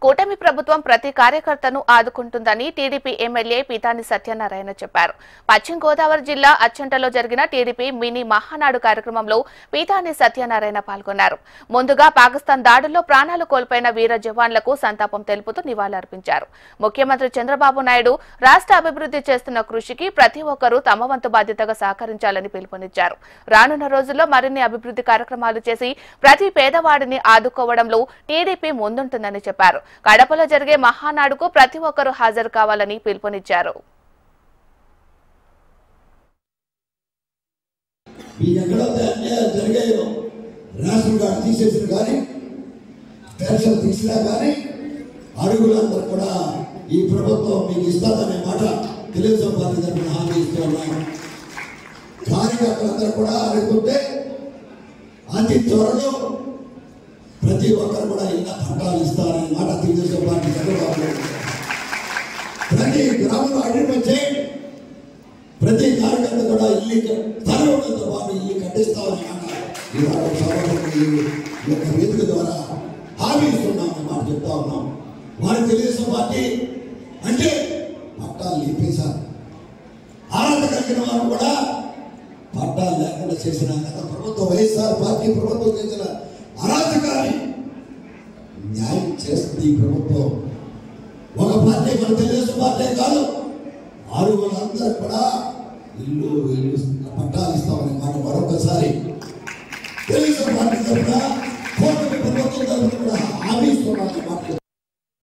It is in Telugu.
కూటమి ప్రభుత్వం ప్రతి కార్యకర్తను ఆదుకుంటుందని టీడీపీ ఎమ్మెల్యే పీతాని సత్యనారాయణ చెప్పారు. పశ్చిమ గోదావరి జిల్లా అచ్చంటలో జరిగిన టీడీపీ మినీ మహానాడు కార్యక్రమంలో పీతాని సత్యనారాయణ పాల్గొన్నారు. ముందుగా పాకిస్తాన్ దాడుల్లో ప్రాణాలు కోల్పోయిన వీర జవాన్లకు సంతాపం తెలుపుతూ నివాళులర్పించారు. ముఖ్యమంత్రి చంద్రబాబు నాయుడు రాష్ట్ర అభివృద్ధి చేస్తున్న కృషికి ప్రతి ఒక్కరూ తమ వంతు బాధ్యతగా సహకరించాలని పిలుపునిచ్చారు. రానున్న రోజుల్లో మరిన్ని అభివృద్ధి కార్యక్రమాలు చేసి ప్రతి పేదవాడిని ఆదుకోవడంలో టీడీపీ ముందుంటుందని చెప్పారు. కడపలో జరిగే మహానాడుకు ప్రతి ఒక్కరూ హాజరు కావాలని పిలుపునిచ్చారు. అడుగులందరూ కూడా ఈ ప్రభుత్వం మీకు ఇస్తాదనే మాట తెలుగుదేశం పార్టీ తరఫున హామీ ఇస్తున్నాం. కార్యకర్తలందరూ కూడా అడుగుతుంటే అతి త్వరలో ప్రతి ఒక్కరు కూడా ఇళ్ళ పట్టాలు ఇస్తారనే మాట తెలుగుదేశం పార్టీ చంద్రబాబు ప్రతి గ్రామంలో అడిగి చేయండి. ప్రతి కార్యకర్త కూడా ఇల్లు స్థలం ఉండడంతో పాటు ఇల్లు కట్టిస్తామని మాట ఇవాళ సభకు ఈ యొక్క వేదిక ద్వారా హామీ ఇస్తున్నామని మాట చెప్తా ఉన్నాం. వారి తెలుగుదేశం పార్టీ అంటే పట్టాలు ఇప్పేశారు. అర్హత కలిగిన వారు కూడా పట్టాలు లేకుండా చేసిన గత ప్రభుత్వం వైఎస్ఆర్ పార్టీ ప్రభుత్వం చేసిన అరాచకాన్ని న్యాయం చేస్తుంది ఈ ప్రభుత్వం. ఒక పార్టీ మన తెలుగుదేశం పార్టీ కాదు, అరువులందరూ కూడా ఇల్లు పట్టాలు ఇస్తామని మాట మరొకసారి తెలుగుదేశం పార్టీ తరఫున కూటమి ప్రభుత్వం తరఫున కూడా హామీ ఇస్తున్నామని మాట